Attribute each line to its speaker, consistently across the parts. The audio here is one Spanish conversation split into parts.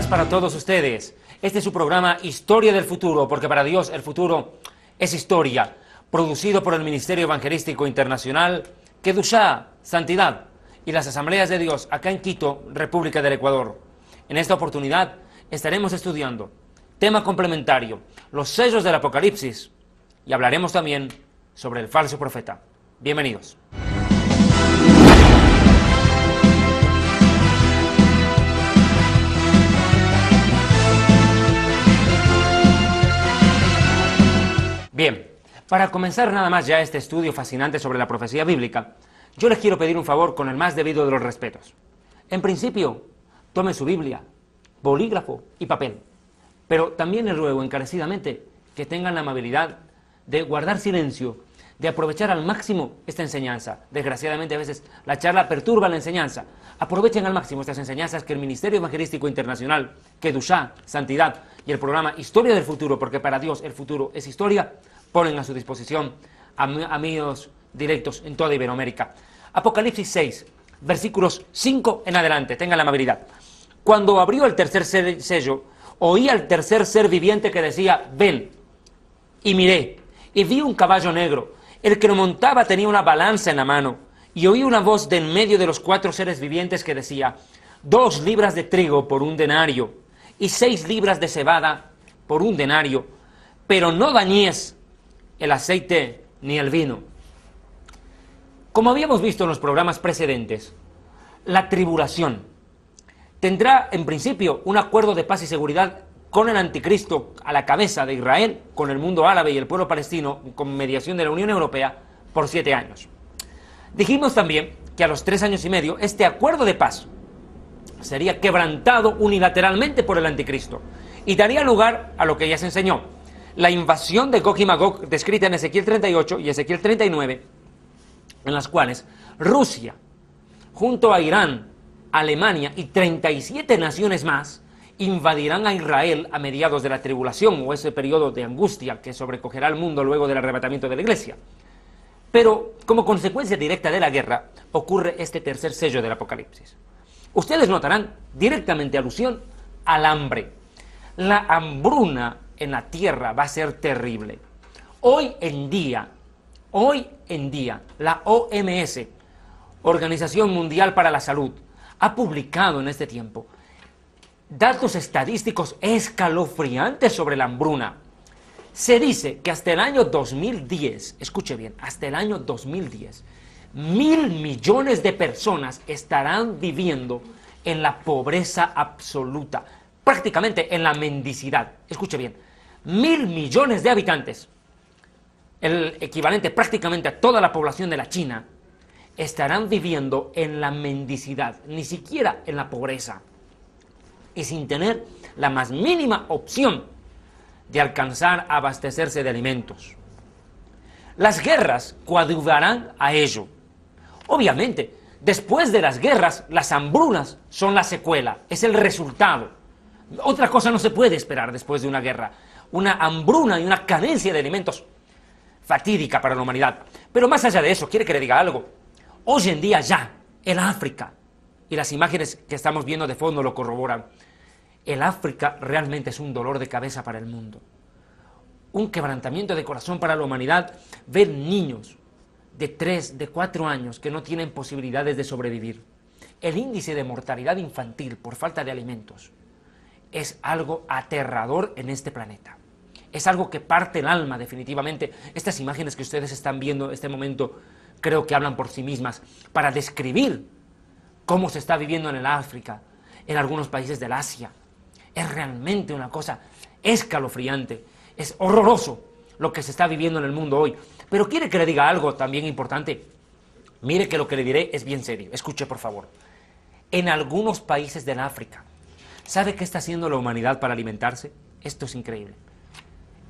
Speaker 1: días para todos ustedes. Este es su programa Historia del Futuro, porque para Dios el futuro es historia, producido por el Ministerio Evangelístico Internacional, Kedushá, Santidad, y las Asambleas de Dios acá en Quito, República del Ecuador. En esta oportunidad estaremos estudiando tema complementario, los sellos del Apocalipsis, y hablaremos también sobre el falso profeta. Bienvenidos. Bien, para comenzar nada más ya este estudio fascinante sobre la profecía bíblica, yo les quiero pedir un favor con el más debido de los respetos. En principio, tomen su Biblia, bolígrafo y papel, pero también les ruego encarecidamente que tengan la amabilidad de guardar silencio, de aprovechar al máximo esta enseñanza. Desgraciadamente a veces la charla perturba la enseñanza. Aprovechen al máximo estas enseñanzas que el Ministerio Evangelístico Internacional, Kedushá, Santidad y el programa Historia del Futuro, porque para Dios el futuro es historia, ponen a su disposición amigos directos en toda Iberoamérica. Apocalipsis 6, versículos 5 en adelante, tengan la amabilidad. Cuando abrió el tercer sello, oí al tercer ser viviente que decía, ven, y miré, y vi un caballo negro. El que lo montaba tenía una balanza en la mano, y oí una voz de en medio de los 4 seres vivientes que decía, 2 libras de trigo por 1 denario, y 6 libras de cebada por 1 denario, pero no dañes el aceite ni el vino. Como habíamos visto en los programas precedentes, la tribulación tendrá en principio un acuerdo de paz y seguridad con el anticristo a la cabeza de Israel, con el mundo árabe y el pueblo palestino, con mediación de la Unión Europea, por 7 años. Dijimos también que a los 3 años y medio este acuerdo de paz sería quebrantado unilateralmente por el anticristo y daría lugar a lo que ya se enseñó, la invasión de Gog y Magog, descrita en Ezequiel 38 y Ezequiel 39, en las cuales Rusia, junto a Irán, Alemania y 37 naciones más, invadirán a Israel a mediados de la tribulación o ese periodo de angustia que sobrecogerá al mundo luego del arrebatamiento de la iglesia. Pero como consecuencia directa de la guerra ocurre este tercer sello del Apocalipsis. Ustedes notarán directamente alusión al hambre. La hambruna en la tierra va a ser terrible. Hoy en día, la OMS, Organización Mundial para la Salud, ha publicado en este tiempo datos estadísticos escalofriantes sobre la hambruna. Se dice que hasta el año 2010, escuche bien, hasta el año 2010, 1.000 millones de personas estarán viviendo en la pobreza absoluta, prácticamente en la mendicidad. Escuche bien, 1.000 millones de habitantes, el equivalente prácticamente a toda la población de la China, estarán viviendo en la mendicidad, ni siquiera en la pobreza, y sin tener la más mínima opción de alcanzar a abastecerse de alimentos. Las guerras coadyuvarán a ello. Obviamente, después de las guerras, las hambrunas son la secuela, es el resultado. Otra cosa no se puede esperar después de una guerra. Una hambruna y una carencia de alimentos fatídica para la humanidad. Pero más allá de eso, ¿quiere que le diga algo? Hoy en día ya, en África, y las imágenes que estamos viendo de fondo lo corroboran, el África realmente es un dolor de cabeza para el mundo. Un quebrantamiento de corazón para la humanidad, ver niños de 3, de 4 años que no tienen posibilidades de sobrevivir. El índice de mortalidad infantil por falta de alimentos es algo aterrador en este planeta. Es algo que parte el alma definitivamente. Estas imágenes que ustedes están viendo en este momento creo que hablan por sí mismas para describir cómo se está viviendo en el África, en algunos países del Asia. Es realmente una cosa escalofriante, es horroroso lo que se está viviendo en el mundo hoy. Pero quiere que le diga algo también importante. Mire que lo que le diré es bien serio, escuche por favor. En algunos países del África, ¿sabe qué está haciendo la humanidad para alimentarse? Esto es increíble.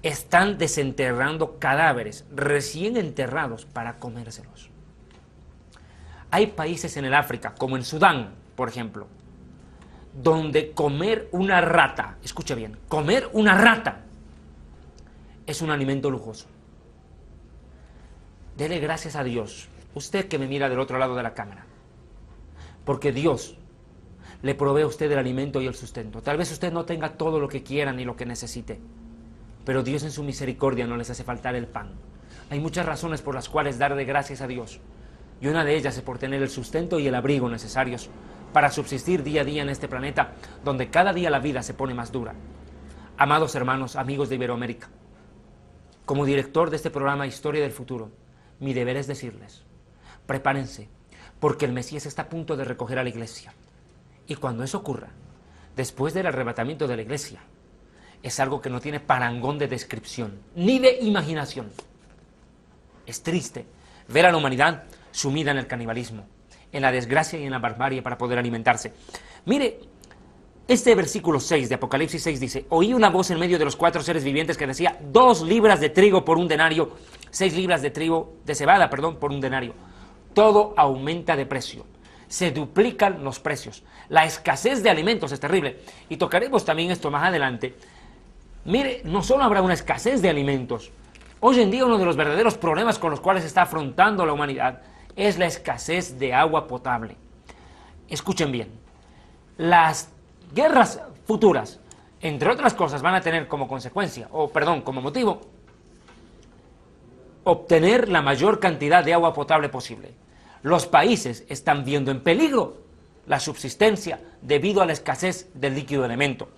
Speaker 1: Están desenterrando cadáveres recién enterrados para comérselos. Hay países en el África, como en Sudán, por ejemplo, donde comer una rata, escuche bien, comer una rata es un alimento lujoso. Dele gracias a Dios, usted que me mira del otro lado de la cámara, porque Dios le provee a usted el alimento y el sustento. Tal vez usted no tenga todo lo que quiera ni lo que necesite, pero Dios en su misericordia no les hace faltar el pan. Hay muchas razones por las cuales dar de gracias a Dios, y una de ellas es por tener el sustento y el abrigo necesarios para subsistir día a día en este planeta, donde cada día la vida se pone más dura. Amados hermanos, amigos de Iberoamérica, como director de este programa Historia del Futuro, mi deber es decirles, prepárense, porque el Mesías está a punto de recoger a la iglesia. Y cuando eso ocurra, después del arrebatamiento de la iglesia, es algo que no tiene parangón de descripción, ni de imaginación. Es triste ver a la humanidad sumida en el canibalismo, en la desgracia y en la barbarie para poder alimentarse. Mire, este versículo 6 de Apocalipsis 6 dice: oí una voz en medio de los 4 seres vivientes que decía: 2 libras de trigo por un denario, 6 libras de trigo, de cebada, por un denario. Todo aumenta de precio. Se duplican los precios. La escasez de alimentos es terrible. Y tocaremos también esto más adelante. Mire, no solo habrá una escasez de alimentos. Hoy en día uno de los verdaderos problemas con los cuales se está afrontando la humanidad es la escasez de agua potable. Escuchen bien. Las guerras futuras, entre otras cosas, van a tener como consecuencia, como motivo, obtener la mayor cantidad de agua potable posible. Los países están viendo en peligro la subsistencia debido a la escasez del líquido elemento.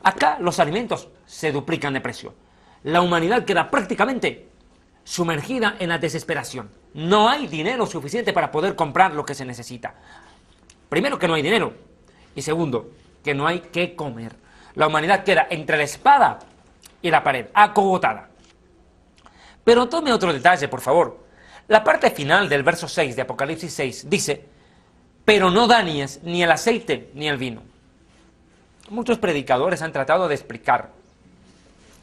Speaker 1: Acá los alimentos se duplican de precio. La humanidad queda prácticamente sumergida en la desesperación. No hay dinero suficiente para poder comprar lo que se necesita. Primero, que no hay dinero. Y segundo, que no hay qué comer. La humanidad queda entre la espada y la pared, acogotada. Pero tome otro detalle, por favor. La parte final del verso 6 de Apocalipsis 6 dice: pero no da ni el aceite ni el vino. Muchos predicadores han tratado de explicar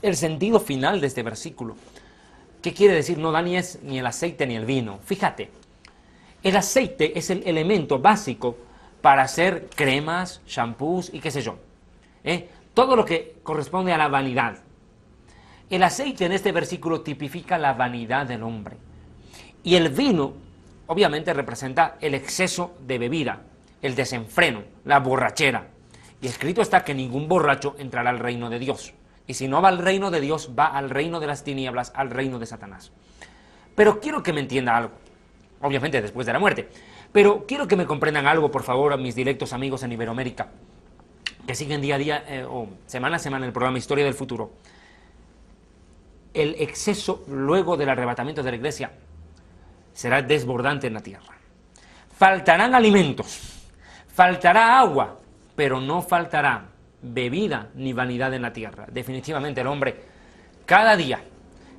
Speaker 1: el sentido final de este versículo. ¿Qué quiere decir no da ni el aceite ni el vino? Fíjate, el aceite es el elemento básico para hacer cremas, shampoos y qué sé yo. Todo lo que corresponde a la vanidad. El aceite en este versículo tipifica la vanidad del hombre. Y el vino, obviamente, representa el exceso de bebida, el desenfreno, la borrachera. Y escrito está que ningún borracho entrará al reino de Dios. Y si no va al reino de Dios, va al reino de las tinieblas, al reino de Satanás. Pero quiero que me entienda algo. Obviamente después de la muerte. Pero quiero que me comprendan algo, por favor, a mis directos amigos en Iberoamérica, que siguen día a día o semana a semana el programa Historia del Futuro. El exceso luego del arrebatamiento de la iglesia será desbordante en la tierra. Faltarán alimentos, faltará agua, pero no faltará bebida ni vanidad en la tierra. Definitivamente el hombre cada día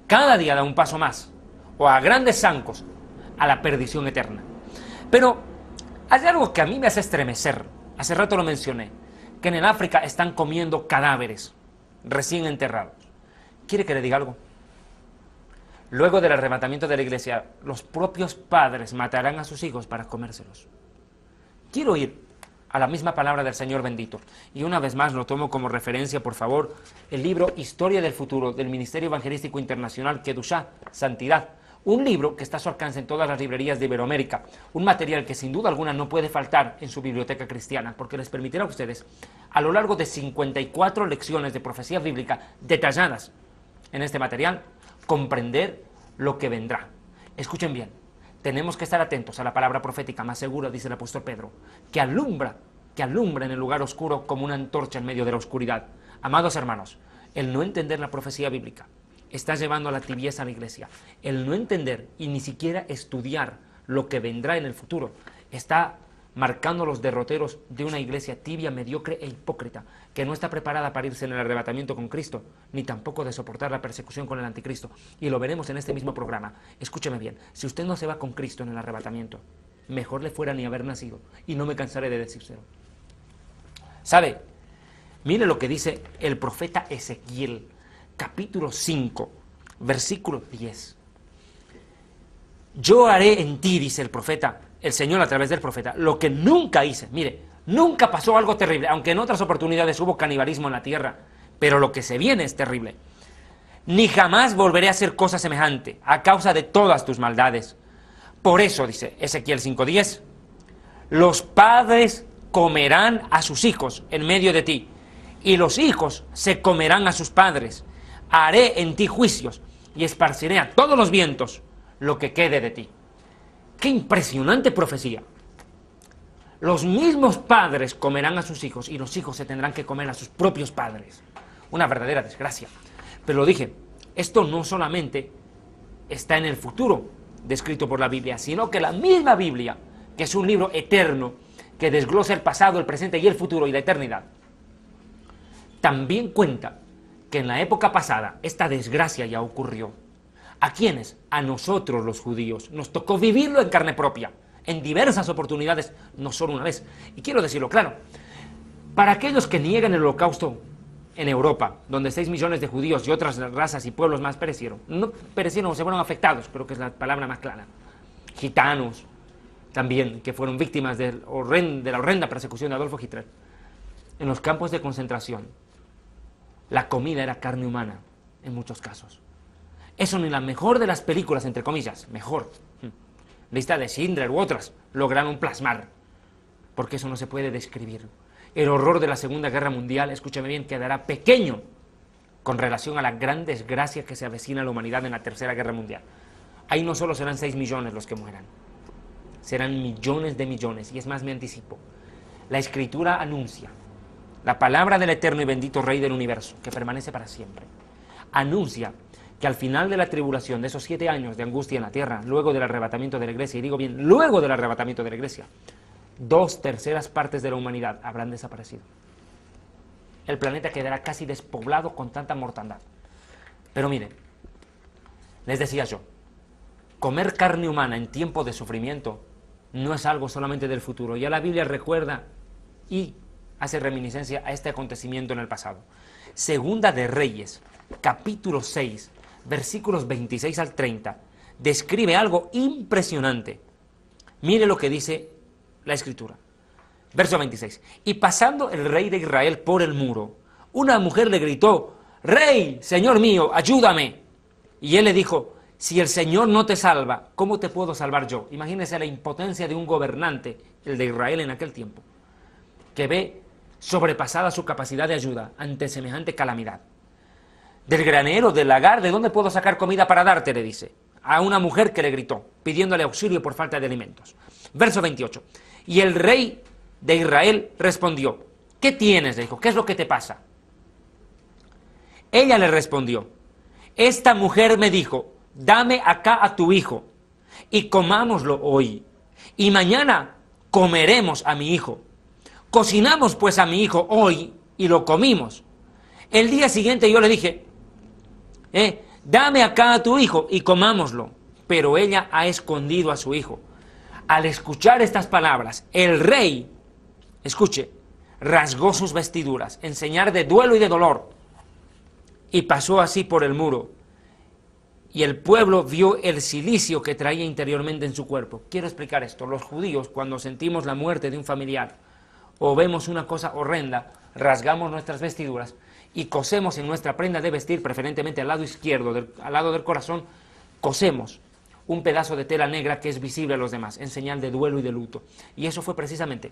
Speaker 1: da un paso más, o a grandes zancos, a la perdición eterna. Pero hay algo que a mí me hace estremecer. Hace rato lo mencioné, que en el África están comiendo cadáveres recién enterrados. ¿Quiere que le diga algo? Luego del arrebatamiento de la iglesia, los propios padres matarán a sus hijos para comérselos. Quiero ir a la misma palabra del Señor bendito. Y una vez más lo tomo como referencia, por favor, el libro Historia del Futuro del Ministerio Evangelístico Internacional Kedushá, Santidad. Un libro que está a su alcance en todas las librerías de Iberoamérica. Un material que sin duda alguna no puede faltar en su biblioteca cristiana, porque les permitirá a ustedes, a lo largo de 54 lecciones de profecía bíblica detalladas en este material, comprender lo que vendrá. Escuchen bien, tenemos que estar atentos a la palabra profética más segura, dice el apóstol Pedro, que alumbra en el lugar oscuro como una antorcha en medio de la oscuridad. Amados hermanos, el no entender la profecía bíblica está llevando a la tibieza a la iglesia. El no entender y ni siquiera estudiar lo que vendrá en el futuro está marcando los derroteros de una iglesia tibia, mediocre e hipócrita, que no está preparada para irse en el arrebatamiento con Cristo, ni tampoco de soportar la persecución con el anticristo. Y lo veremos en este mismo programa. Escúcheme bien, si usted no se va con Cristo en el arrebatamiento, mejor le fuera ni haber nacido, y no me cansaré de decírselo. ¿Sabe? Mire lo que dice el profeta Ezequiel, capítulo 5, versículo 10. Yo haré en ti, dice el profeta, el Señor a través del profeta, lo que nunca hice. Mire, nunca pasó algo terrible, aunque en otras oportunidades hubo canibalismo en la tierra, pero lo que se viene es terrible. Ni jamás volveré a hacer cosa semejante, a causa de todas tus maldades. Por eso, dice Ezequiel 5:10, los padres comerán a sus hijos en medio de ti, y los hijos se comerán a sus padres. Haré en ti juicios, y esparciré a todos los vientos lo que quede de ti. ¡Qué impresionante profecía! Los mismos padres comerán a sus hijos, y los hijos se tendrán que comer a sus propios padres. Una verdadera desgracia. Pero lo dije, esto no solamente está en el futuro descrito por la Biblia, sino que la misma Biblia, que es un libro eterno, que desglosa el pasado, el presente y el futuro y la eternidad, también cuenta que en la época pasada esta desgracia ya ocurrió. ¿A quiénes? A nosotros los judíos. Nos tocó vivirlo en carne propia, en diversas oportunidades, no solo una vez. Y quiero decirlo claro, para aquellos que niegan el holocausto en Europa, donde 6 millones de judíos y otras razas y pueblos más perecieron, no perecieron o se fueron afectados, creo que es la palabra más clara, gitanos también, que fueron víctimas de la horrenda persecución de Adolfo Hitler, en los campos de concentración, la comida era carne humana, en muchos casos. Eso ni la mejor de las películas, entre comillas, mejor, lista de Schindler u otras, lograron plasmar, porque eso no se puede describir. El horror de la Segunda Guerra Mundial, escúchame bien, quedará pequeño con relación a la gran desgracia que se avecina a la humanidad en la Tercera Guerra Mundial. Ahí no solo serán 6 millones los que mueran, serán millones de millones, y es más, me anticipo. La Escritura anuncia, la palabra del eterno y bendito Rey del universo, que permanece para siempre, anuncia que al final de la tribulación, de esos 7 años de angustia en la tierra, luego del arrebatamiento de la iglesia, y digo bien, luego del arrebatamiento de la iglesia, 2/3 partes de la humanidad habrán desaparecido. El planeta quedará casi despoblado con tanta mortandad. Pero miren, les decía yo, comer carne humana en tiempo de sufrimiento no es algo solamente del futuro. Ya la Biblia recuerda y hace reminiscencia a este acontecimiento en el pasado. Segunda de Reyes, capítulo 6, versículos 26 al 30, describe algo impresionante. Mire lo que dice la Escritura. Verso 26. Y pasando el rey de Israel por el muro, una mujer le gritó: Rey, Señor mío, ayúdame. Y él le dijo: si el Señor no te salva, ¿cómo te puedo salvar yo? Imagínese la impotencia de un gobernante, el de Israel en aquel tiempo, que ve sobrepasada su capacidad de ayuda ante semejante calamidad. Del granero, del lagar, ¿de dónde puedo sacar comida para darte?, le dice a una mujer que le gritó, pidiéndole auxilio por falta de alimentos. Verso 28. Y el rey de Israel respondió: ¿qué tienes?, le dijo, ¿qué es lo que te pasa? Ella le respondió: esta mujer me dijo: dame acá a tu hijo y comámoslo hoy, y mañana comeremos a mi hijo. Cocinamos pues a mi hijo hoy y lo comimos. El día siguiente yo le dije: dame acá a tu hijo y comámoslo. Pero ella ha escondido a su hijo. Al escuchar estas palabras, el rey, escuche, rasgó sus vestiduras en señal de duelo y de dolor, y pasó así por el muro. Y el pueblo vio el cilicio que traía interiormente en su cuerpo. Quiero explicar esto. Los judíos, cuando sentimos la muerte de un familiar o vemos una cosa horrenda, rasgamos nuestras vestiduras y cosemos en nuestra prenda de vestir, preferentemente al lado izquierdo, al lado del corazón, cosemos un pedazo de tela negra que es visible a los demás, en señal de duelo y de luto. Y eso fue precisamente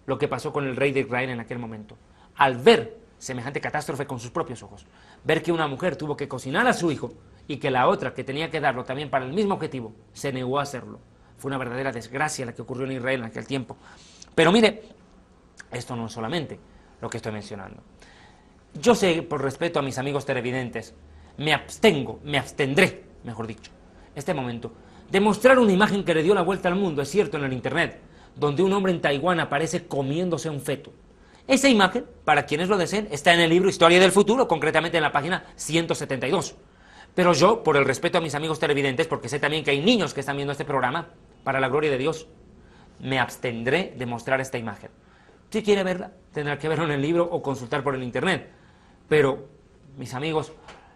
Speaker 1: lo que pasó con el rey de Israel en aquel momento. Al ver semejante catástrofe con sus propios ojos, ver que una mujer tuvo que cocinar a su hijo y que la otra, que tenía que darlo también para el mismo objetivo, se negó a hacerlo. Fue una verdadera desgracia la que ocurrió en Israel en aquel tiempo. Pero mire, esto no es solamente lo que estoy mencionando. Yo sé, por respeto a mis amigos televidentes, me abstendré, mejor dicho, este momento, de mostrar una imagen que le dio la vuelta al mundo, es cierto, en el internet, donde un hombre en Taiwán aparece comiéndose a un feto. Esa imagen, para quienes lo deseen, está en el libro Historia del Futuro, concretamente en la página 172. Pero yo, por el respeto a mis amigos televidentes, porque sé también que hay niños que están viendo este programa, para la gloria de Dios, me abstendré de mostrar esta imagen. Si quiere verla, tendrá que verlo en el libro o consultar por el internet. Pero, mis amigos,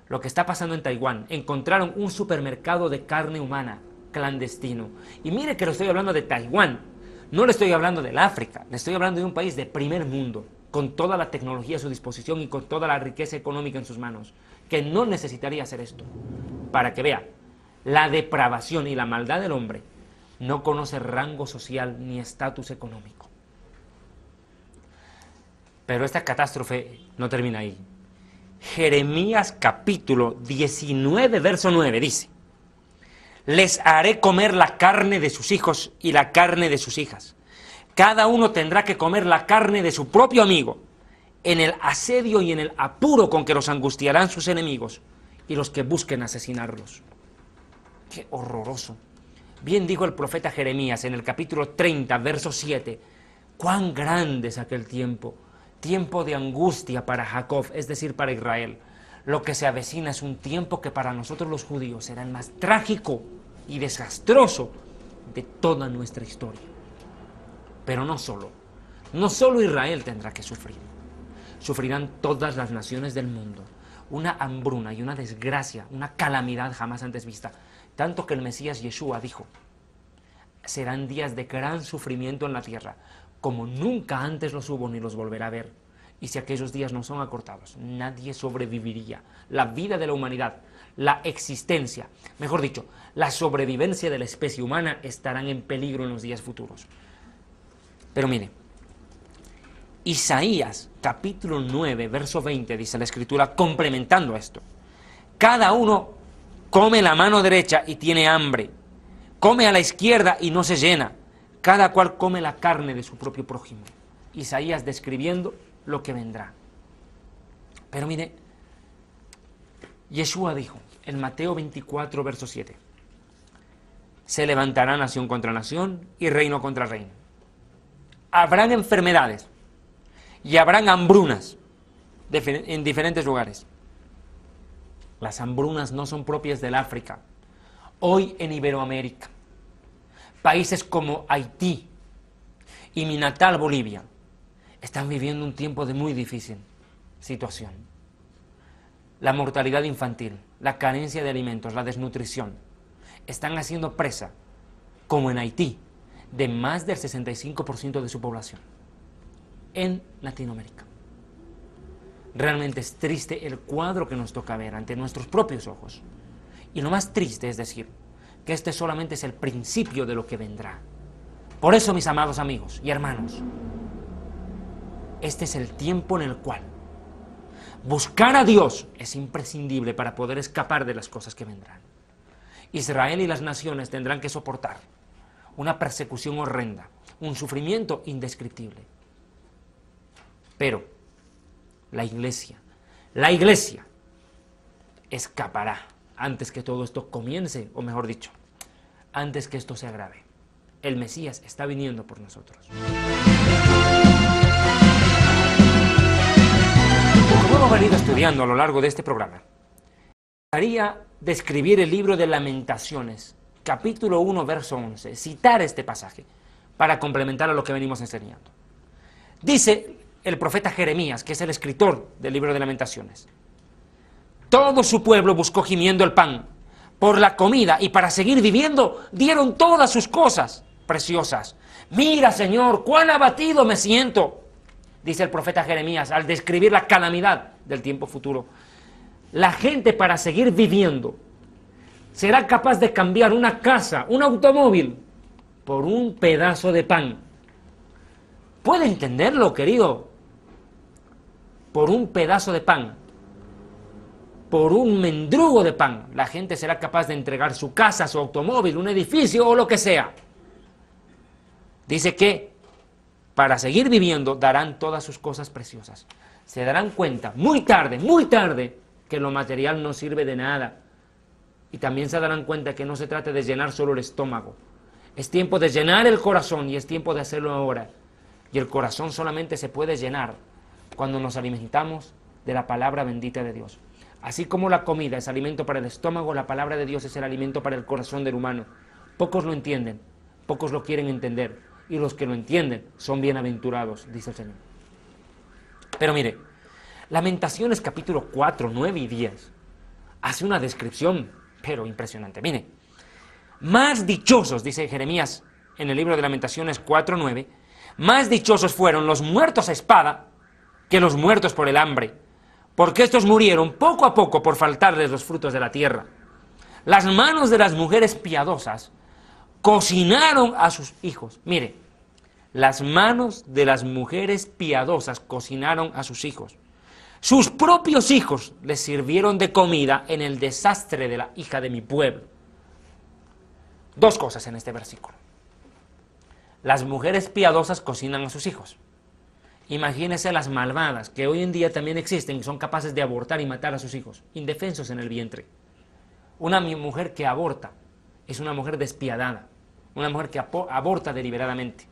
Speaker 1: lo que está pasando en Taiwán, encontraron un supermercado de carne humana clandestino. Y mire que lo estoy hablando de Taiwán, no le estoy hablando del África, le estoy hablando de un país de primer mundo, con toda la tecnología a su disposición y con toda la riqueza económica en sus manos, que no necesitaría hacer esto. Para que vea, la depravación y la maldad del hombre no conoce rango social ni estatus económico. Pero esta catástrofe no termina ahí. Jeremías capítulo 19, verso 9 dice: les haré comer la carne de sus hijos y la carne de sus hijas. Cada uno tendrá que comer la carne de su propio amigo, en el asedio y en el apuro con que los angustiarán sus enemigos y los que busquen asesinarlos. ¡Qué horroroso! Bien dijo el profeta Jeremías en el capítulo 30, verso 7, cuán grande es aquel tiempo, tiempo de angustia para Jacob, es decir, para Israel. Lo que se avecina es un tiempo que para nosotros los judíos será el más trágico y desastroso de toda nuestra historia. Pero no solo Israel tendrá que sufrir. Sufrirán todas las naciones del mundo. Una hambruna y una desgracia, una calamidad jamás antes vista. Tanto que el Mesías Yeshua dijo: serán días de gran sufrimiento en la tierra, como nunca antes los hubo ni los volverá a ver. Y si aquellos días no son acortados, nadie sobreviviría. La vida de la humanidad, la existencia, mejor dicho, la sobrevivencia de la especie humana estarán en peligro en los días futuros. Pero mire, Isaías capítulo 9, verso 20, dice la Escritura, complementando esto: cada uno come la mano derecha y tiene hambre, come a la izquierda y no se llena, cada cual come la carne de su propio prójimo. Isaías describiendo lo que vendrá. Pero mire, Yeshua dijo en Mateo 24, verso 7, se levantará nación contra nación y reino contra reino. Habrán enfermedades y habrán hambrunas en diferentes lugares. Las hambrunas no son propias del África. Hoy en Iberoamérica, países como Haití y mi natal Bolivia están viviendo un tiempo de muy difícil situación. La mortalidad infantil, la carencia de alimentos, la desnutrición, están haciendo presa, como en Haití, de más del 65% de su población en Latinoamérica. Realmente es triste el cuadro que nos toca ver ante nuestros propios ojos. Y lo más triste es decir que este solamente es el principio de lo que vendrá. Por eso, mis amados amigos y hermanos, este es el tiempo en el cual buscar a Dios es imprescindible para poder escapar de las cosas que vendrán. Israel y las naciones tendrán que soportar una persecución horrenda, un sufrimiento indescriptible. Pero la iglesia escapará antes que todo esto comience, o mejor dicho, antes que esto se agrave. El Mesías está viniendo por nosotros. Como hemos venido estudiando a lo largo de este programa, quería describir el libro de Lamentaciones, capítulo 1, verso 11, citar este pasaje para complementar a lo que venimos enseñando. Dice el profeta Jeremías, que es el escritor del libro de Lamentaciones: todo su pueblo buscó gimiendo el pan, por la comida, y para seguir viviendo dieron todas sus cosas preciosas. Mira, Señor, cuán abatido me siento, dice el profeta Jeremías al describir la calamidad del tiempo futuro. La gente, para seguir viviendo, será capaz de cambiar una casa, un automóvil, por un pedazo de pan. ¿Puede entenderlo, querido? Por un pedazo de pan, por un mendrugo de pan, la gente será capaz de entregar su casa, su automóvil, un edificio o lo que sea. Dice que para seguir viviendo darán todas sus cosas preciosas. Se darán cuenta muy tarde, que lo material no sirve de nada. Y también se darán cuenta que no se trata de llenar solo el estómago. Es tiempo de llenar el corazón y es tiempo de hacerlo ahora. Y el corazón solamente se puede llenar cuando nos alimentamos de la palabra bendita de Dios. Así como la comida es alimento para el estómago, la palabra de Dios es el alimento para el corazón del humano. Pocos lo entienden, pocos lo quieren entender, y los que lo entienden son bienaventurados, dice el Señor. Pero mire, Lamentaciones capítulo 4, 9 y 10 hace una descripción, pero impresionante. Mire, más dichosos, dice Jeremías en el libro de Lamentaciones 4, 9, más dichosos fueron los muertos a espada que los muertos por el hambre, porque estos murieron poco a poco por faltarles los frutos de la tierra. Las manos de las mujeres piadosas cocinaron a sus hijos. Mire, Las manos de las mujeres piadosas cocinaron a sus hijos. Sus propios hijos les sirvieron de comida en el desastre de la hija de mi pueblo. Dos cosas en este versículo. Las mujeres piadosas cocinan a sus hijos. Imagínense las malvadas que hoy en día también existen y son capaces de abortar y matar a sus hijos, indefensos en el vientre. Una mujer que aborta es una mujer despiadada, una mujer que aborta deliberadamente.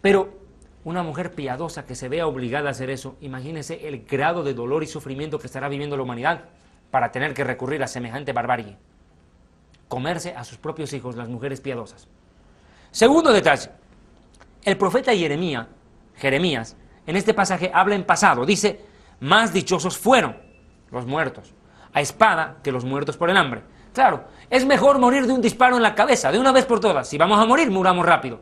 Speaker 1: Pero una mujer piadosa que se vea obligada a hacer eso, imagínense el grado de dolor y sufrimiento que estará viviendo la humanidad para tener que recurrir a semejante barbarie. Comerse a sus propios hijos las mujeres piadosas. Segundo detalle, el profeta Jeremías, en este pasaje habla en pasado, dice, más dichosos fueron los muertos a espada que los muertos por el hambre. Claro, es mejor morir de un disparo en la cabeza, de una vez por todas. Si vamos a morir, muramos rápido.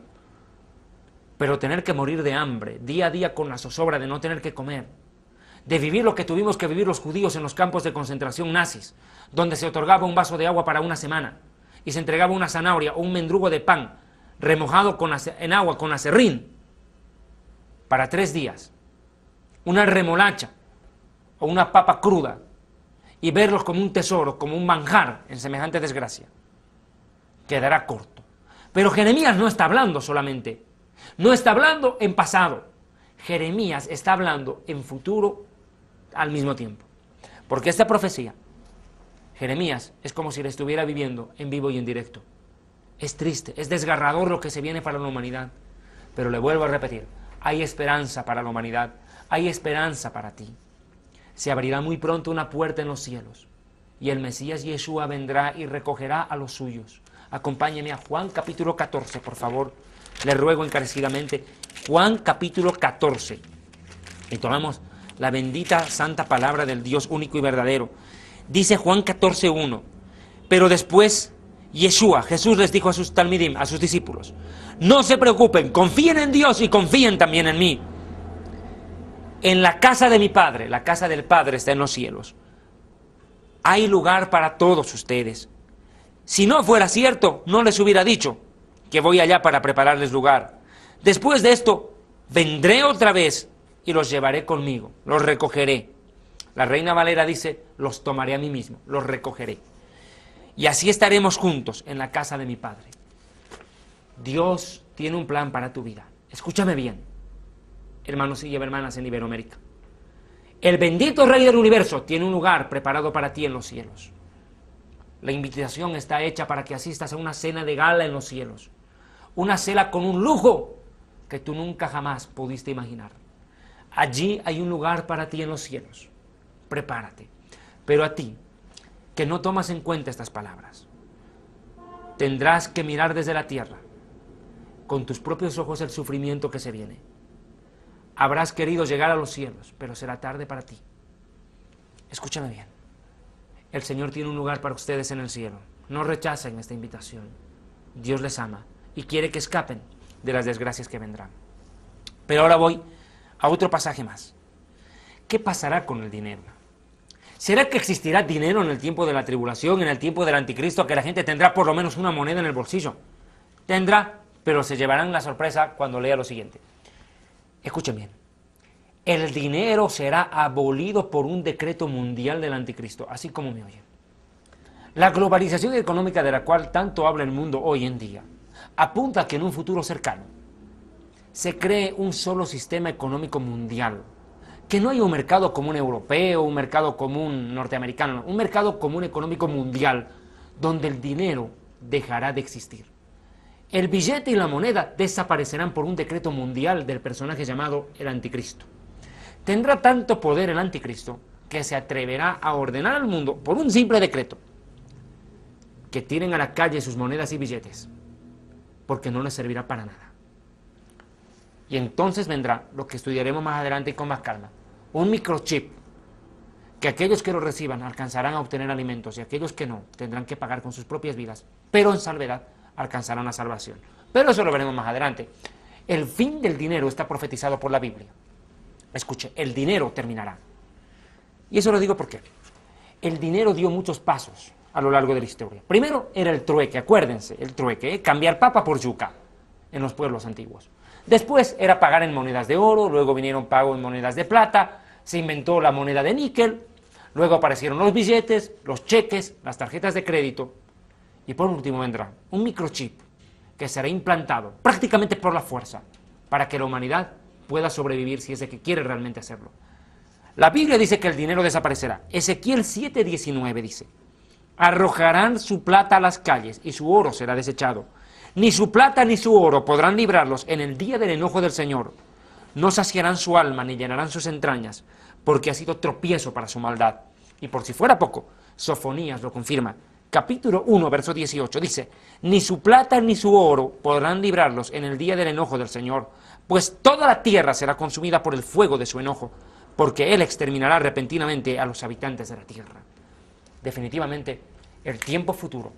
Speaker 1: Pero tener que morir de hambre, día a día con la zozobra de no tener que comer, de vivir lo que tuvimos que vivir los judíos en los campos de concentración nazis, donde se otorgaba un vaso de agua para una semana y se entregaba una zanahoria o un mendrugo de pan remojado en agua con aserrín para 3 días, una remolacha o una papa cruda, y verlos como un tesoro, como un manjar en semejante desgracia, quedará corto. Pero Jeremías no está hablando solamente, no está hablando en pasado, Jeremías está hablando en futuro al mismo tiempo. Porque esta profecía, Jeremías, es como si la estuviera viviendo en vivo y en directo. Es triste, es desgarrador lo que se viene para la humanidad. Pero le vuelvo a repetir, hay esperanza para la humanidad, hay esperanza para ti. Se abrirá muy pronto una puerta en los cielos y el Mesías Yeshua vendrá y recogerá a los suyos. Acompáñeme a Juan capítulo 14, por favor. Le ruego encarecidamente, Juan capítulo 14. Y tomamos la bendita santa palabra del Dios único y verdadero. Dice Juan 14:1. Pero después Yeshua, Jesús les dijo a sus talmidim, a sus discípulos, no se preocupen, confíen en Dios y confíen también en mí. En la casa de mi Padre, la casa del Padre está en los cielos. Hay lugar para todos ustedes. Si no fuera cierto, no les hubiera dicho que voy allá para prepararles lugar. Después de esto, vendré otra vez y los llevaré conmigo, los recogeré. La Reina Valera dice, los tomaré a mí mismo, los recogeré. Y así estaremos juntos en la casa de mi Padre. Dios tiene un plan para tu vida. Escúchame bien, hermanos y hermanas en Iberoamérica. El bendito Rey del Universo tiene un lugar preparado para ti en los cielos. La invitación está hecha para que asistas a una cena de gala en los cielos. Una cena con un lujo que tú nunca jamás pudiste imaginar. Allí hay un lugar para ti en los cielos. Prepárate. Pero a ti, que no tomas en cuenta estas palabras, tendrás que mirar desde la tierra, con tus propios ojos, el sufrimiento que se viene. Habrás querido llegar a los cielos, pero será tarde para ti. Escúchame bien. El Señor tiene un lugar para ustedes en el cielo. No rechacen esta invitación. Dios les ama y quiere que escapen de las desgracias que vendrán. Pero ahora voy a otro pasaje más. ¿Qué pasará con el dinero? ¿Será que existirá dinero en el tiempo de la tribulación, en el tiempo del anticristo, que la gente tendrá por lo menos una moneda en el bolsillo? Tendrá, pero se llevarán la sorpresa cuando lea lo siguiente. Escuchen bien. El dinero será abolido por un decreto mundial del anticristo, así como me oyen. La globalización económica de la cual tanto habla el mundo hoy en día apunta a que en un futuro cercano se cree un solo sistema económico mundial, que no haya un mercado común europeo, un mercado común norteamericano, no, un mercado común económico mundial donde el dinero dejará de existir. El billete y la moneda desaparecerán por un decreto mundial del personaje llamado el anticristo. Tendrá tanto poder el anticristo que se atreverá a ordenar al mundo por un simple decreto que tiren a la calle sus monedas y billetes, porque no les servirá para nada. Y entonces vendrá lo que estudiaremos más adelante y con más calma, un microchip, que aquellos que lo reciban alcanzarán a obtener alimentos y aquellos que no tendrán que pagar con sus propias vidas, pero en salvedad alcanzarán la salvación. Pero eso lo veremos más adelante. El fin del dinero está profetizado por la Biblia. Escuche, el dinero terminará. Y eso lo digo porque el dinero dio muchos pasos a lo largo de la historia. Primero era el trueque, acuérdense, el trueque, cambiar papa por yuca. en los pueblos antiguos. Después era pagar en monedas de oro, luego vinieron pagos en monedas de plata, se inventó la moneda de níquel, luego aparecieron los billetes, los cheques, las tarjetas de crédito, y por último vendrá un microchip que será implantado prácticamente por la fuerza para que la humanidad pueda sobrevivir si es de que quiere realmente hacerlo. La Biblia dice que el dinero desaparecerá. Ezequiel 7:19 dice: arrojarán su plata a las calles y su oro será desechado. Ni su plata ni su oro podrán librarlos en el día del enojo del Señor. No saciarán su alma ni llenarán sus entrañas, porque ha sido tropiezo para su maldad. Y por si fuera poco, Sofonías lo confirma. Capítulo 1, verso 18 dice: ni su plata ni su oro podrán librarlos en el día del enojo del Señor, pues toda la tierra será consumida por el fuego de su enojo, porque Él exterminará repentinamente a los habitantes de la tierra. Definitivamente, el tiempo futuro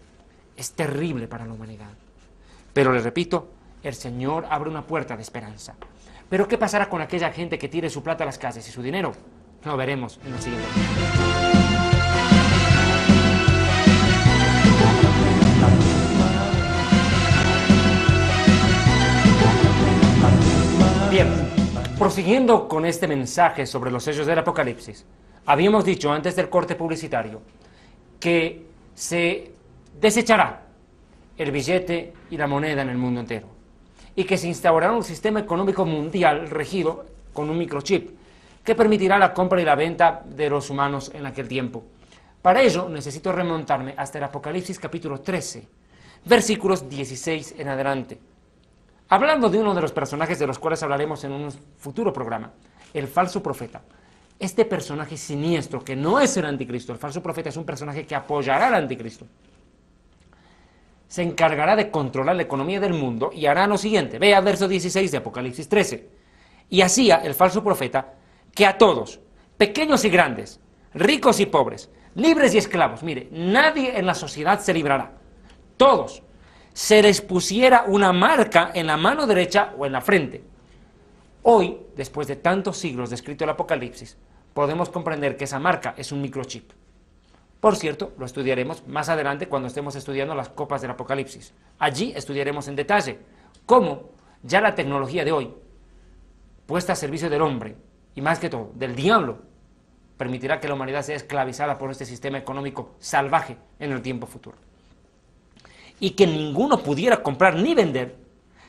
Speaker 1: es terrible para la humanidad. Pero les repito, el Señor abre una puerta de esperanza. Pero ¿qué pasará con aquella gente que tire su plata a las calles y su dinero? Lo veremos en el siguiente video. Bien, prosiguiendo con este mensaje sobre los sellos del Apocalipsis, habíamos dicho antes del corte publicitario que se desechará el billete y la moneda en el mundo entero y que se instaurará un sistema económico mundial regido con un microchip que permitirá la compra y la venta de los humanos en aquel tiempo. Para ello necesito remontarme hasta el Apocalipsis capítulo 13, versículos 16 en adelante. Hablando de uno de los personajes de los cuales hablaremos en un futuro programa, el falso profeta. Este personaje siniestro, que no es el anticristo, el falso profeta es un personaje que apoyará al anticristo. Se encargará de controlar la economía del mundo y hará lo siguiente. Vea el verso 16 de Apocalipsis 13. Y hacía el falso profeta que a todos, pequeños y grandes, ricos y pobres, libres y esclavos, mire, nadie en la sociedad se librará. Todos se les pusiera una marca en la mano derecha o en la frente. Hoy, después de tantos siglos descrito el Apocalipsis, podemos comprender que esa marca es un microchip. Por cierto, lo estudiaremos más adelante cuando estemos estudiando las copas del Apocalipsis. Allí estudiaremos en detalle cómo ya la tecnología de hoy, puesta a servicio del hombre, y más que todo, del diablo, permitirá que la humanidad sea esclavizada por este sistema económico salvaje en el tiempo futuro. Y que ninguno pudiera comprar ni vender,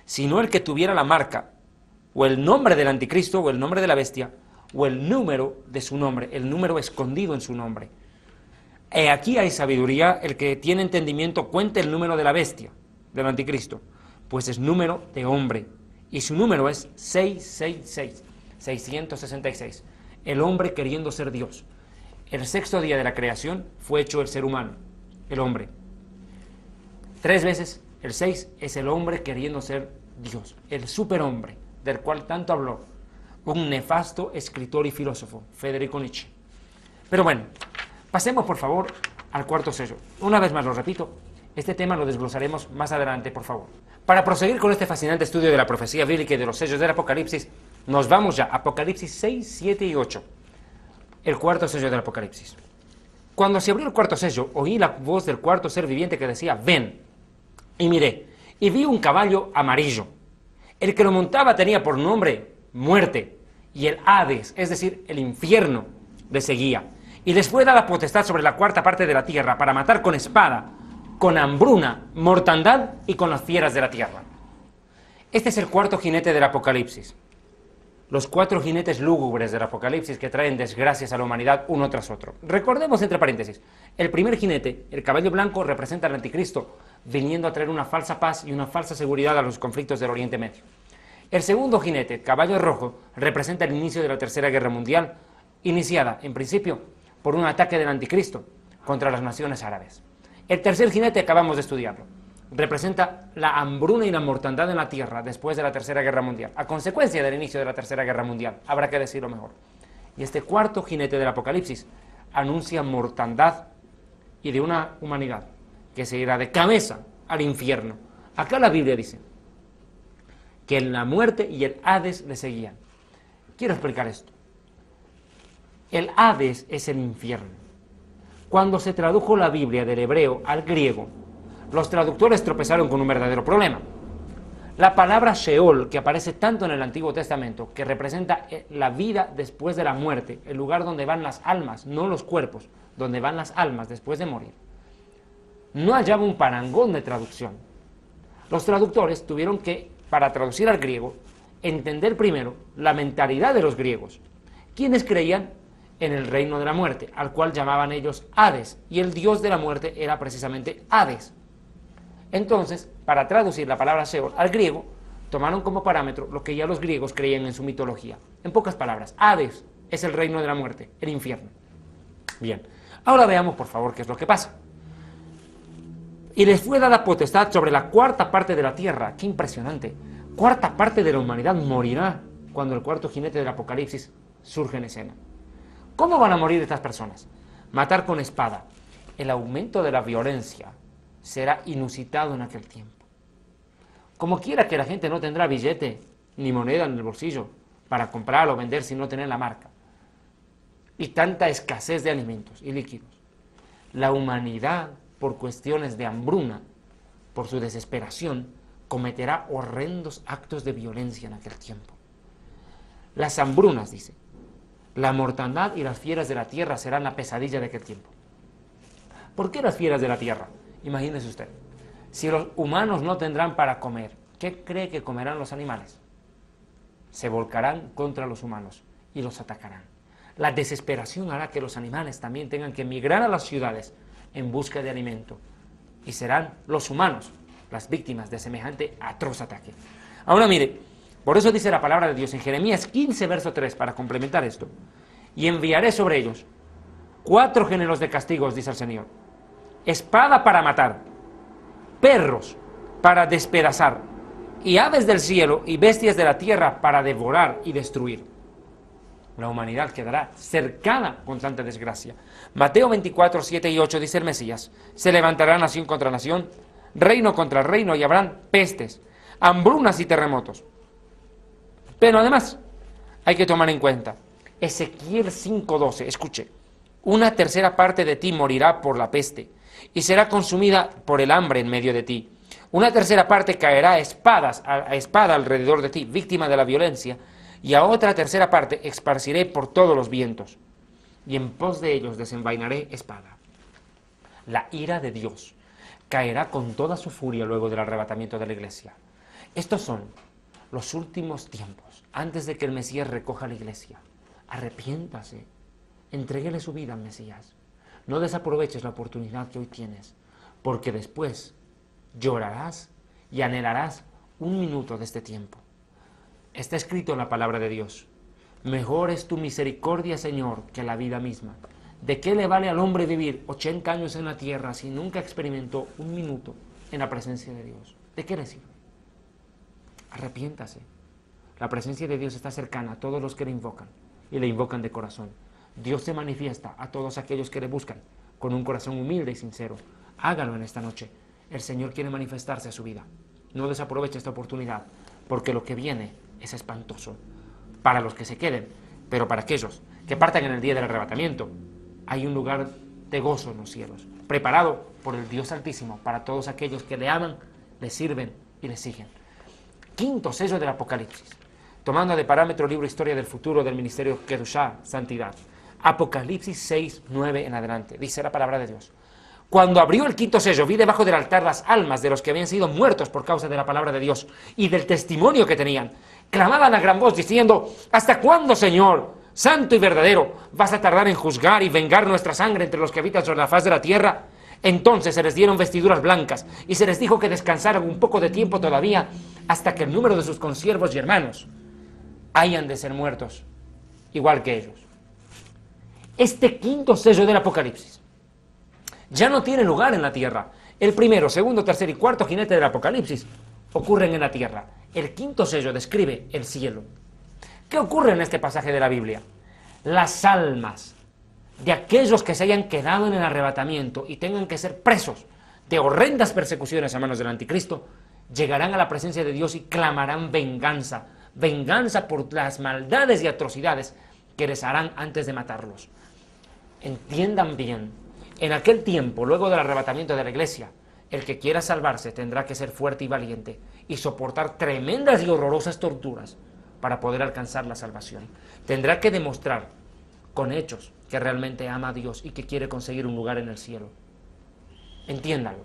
Speaker 1: sino el que tuviera la marca, o el nombre del anticristo, o el nombre de la bestia, o el número de su nombre, el número escondido en su nombre. Aquí hay sabiduría, el que tiene entendimiento cuente el número de la bestia, del anticristo, pues es número de hombre, y su número es 666, 666, el hombre queriendo ser Dios. El sexto día de la creación fue hecho el ser humano, el hombre. 3 veces, el 6 es el hombre queriendo ser Dios, el superhombre, del cual tanto habló un nefasto escritor y filósofo, Federico Nietzsche. Pero bueno, pasemos por favor al cuarto sello. Una vez más lo repito, este tema lo desglosaremos más adelante, por favor. Para proseguir con este fascinante estudio de la profecía bíblica y de los sellos del Apocalipsis, nos vamos ya a Apocalipsis 6, 7 y 8, el cuarto sello del Apocalipsis. Cuando se abrió el cuarto sello, oí la voz del cuarto ser viviente que decía: ven. Y miré, y vi un caballo amarillo. El que lo montaba tenía por nombre Muerte, y el Hades, es decir, el infierno, le seguía. Y les fue dada potestad sobre la cuarta parte de la tierra para matar con espada, con hambruna, mortandad y con las fieras de la tierra. Este es el cuarto jinete del Apocalipsis. Los 4 jinetes lúgubres del Apocalipsis que traen desgracias a la humanidad uno tras otro. Recordemos entre paréntesis, el primer jinete, el caballo blanco, representa al anticristo, viniendo a traer una falsa paz y una falsa seguridad a los conflictos del Oriente Medio. El segundo jinete, caballo rojo, representa el inicio de la Tercera Guerra Mundial, iniciada, en principio, por un ataque del anticristo contra las naciones árabes. El tercer jinete, acabamos de estudiarlo, representa la hambruna y la mortandad en la tierra después de la Tercera Guerra Mundial, a consecuencia del inicio de la Tercera Guerra Mundial, habrá que decirlo mejor. Y este cuarto jinete del Apocalipsis anuncia mortandad y de una humanidad que se irá de cabeza al infierno. Acá la Biblia dice que la muerte y el Hades le seguían. Quiero explicar esto. El Hades es el infierno. Cuando se tradujo la Biblia del hebreo al griego, los traductores tropezaron con un verdadero problema. La palabra Sheol, que aparece tanto en el Antiguo Testamento, que representa la vida después de la muerte, el lugar donde van las almas, no los cuerpos, donde van las almas después de morir, no hallaba un parangón de traducción. Los traductores tuvieron que, para traducir al griego, entender primero la mentalidad de los griegos, quienes creían en el reino de la muerte, al cual llamaban ellos Hades, y el dios de la muerte era precisamente Hades. Entonces, para traducir la palabra Sheol al griego, tomaron como parámetro lo que ya los griegos creían en su mitología. En pocas palabras, Hades es el reino de la muerte, el infierno. Bien, ahora veamos por favor qué es lo que pasa. Y les fue dada potestad sobre la cuarta parte de la tierra. ¡Qué impresionante! Cuarta parte de la humanidad morirá cuando el cuarto jinete del Apocalipsis surge en escena. ¿Cómo van a morir estas personas? Matar con espada. El aumento de la violencia será inusitado en aquel tiempo. Como quiera que la gente no tendrá billete ni moneda en el bolsillo para comprar o vender sin no tener la marca. Y tanta escasez de alimentos y líquidos. La humanidad, por cuestiones de hambruna, por su desesperación, cometerá horrendos actos de violencia en aquel tiempo. Las hambrunas, dice, la mortandad y las fieras de la tierra serán la pesadilla de aquel tiempo. ¿Por qué las fieras de la tierra? Imagínese usted, si los humanos no tendrán para comer, ¿qué cree que comerán los animales? Se volcarán contra los humanos y los atacarán. La desesperación hará que los animales también tengan que migrar a las ciudades en busca de alimento, y serán los humanos las víctimas de semejante atroz ataque. Ahora mire, por eso dice la palabra de Dios en Jeremías 15, verso 3, para complementar esto: y enviaré sobre ellos 4 géneros de castigos, dice el Señor: espada para matar, perros para despedazar, y aves del cielo y bestias de la tierra para devorar y destruir. La humanidad quedará cercana con tanta desgracia. Mateo 24, 7 y 8 dice el Mesías: se levantará nación contra nación, reino contra reino, y habrán pestes, hambrunas y terremotos. Pero además hay que tomar en cuenta Ezequiel 5:12, escuche: una tercera parte de ti morirá por la peste, y será consumida por el hambre en medio de ti. Una tercera parte caerá a espada alrededor de ti, víctima de la violencia, y a otra tercera parte esparciré por todos los vientos, y en pos de ellos desenvainaré espada. La ira de Dios caerá con toda su furia luego del arrebatamiento de la iglesia. Estos son los últimos tiempos, antes de que el Mesías recoja la iglesia. Arrepiéntase, entréguele su vida al Mesías. No desaproveches la oportunidad que hoy tienes, porque después llorarás y anhelarás un minuto de este tiempo. Está escrito en la palabra de Dios: mejor es tu misericordia, Señor, que la vida misma. ¿De qué le vale al hombre vivir 80 años en la tierra si nunca experimentó un minuto en la presencia de Dios? ¿De qué le sirve? Arrepiéntase. La presencia de Dios está cercana a todos los que le invocan, y le invocan de corazón. Dios se manifiesta a todos aquellos que le buscan con un corazón humilde y sincero. Hágalo en esta noche. El Señor quiere manifestarse a su vida. No desaproveche esta oportunidad, porque lo que viene es espantoso para los que se queden, pero para aquellos que partan en el día del arrebatamiento, hay un lugar de gozo en los cielos, preparado por el Dios Altísimo para todos aquellos que le aman, le sirven y le siguen. Quinto sello del Apocalipsis, tomando de parámetro el libro Historia del Futuro del Ministerio Kedushá, Santidad. Apocalipsis 6, 9 en adelante, dice la palabra de Dios: cuando abrió el quinto sello, vi debajo del altar las almas de los que habían sido muertos por causa de la palabra de Dios y del testimonio que tenían. Clamaban a gran voz diciendo: ¿hasta cuándo, Señor, santo y verdadero, vas a tardar en juzgar y vengar nuestra sangre entre los que habitan sobre la faz de la tierra? Entonces se les dieron vestiduras blancas y se les dijo que descansaran un poco de tiempo todavía, hasta que el número de sus consiervos y hermanos hayan de ser muertos, igual que ellos. Este quinto sello del Apocalipsis ya no tiene lugar en la tierra. El primero, segundo, tercer y cuarto jinete del Apocalipsis ocurren en la tierra. El quinto sello describe el cielo. ¿Qué ocurre en este pasaje de la Biblia? Las almas de aquellos que se hayan quedado en el arrebatamiento y tengan que ser presos de horrendas persecuciones a manos del anticristo, llegarán a la presencia de Dios y clamarán venganza, venganza por las maldades y atrocidades que les harán antes de matarlos. Entiendan bien, en aquel tiempo, luego del arrebatamiento de la iglesia, el que quiera salvarse tendrá que ser fuerte y valiente y soportar tremendas y horrorosas torturas para poder alcanzar la salvación. Tendrá que demostrar con hechos que realmente ama a Dios y que quiere conseguir un lugar en el cielo. Entiéndalo.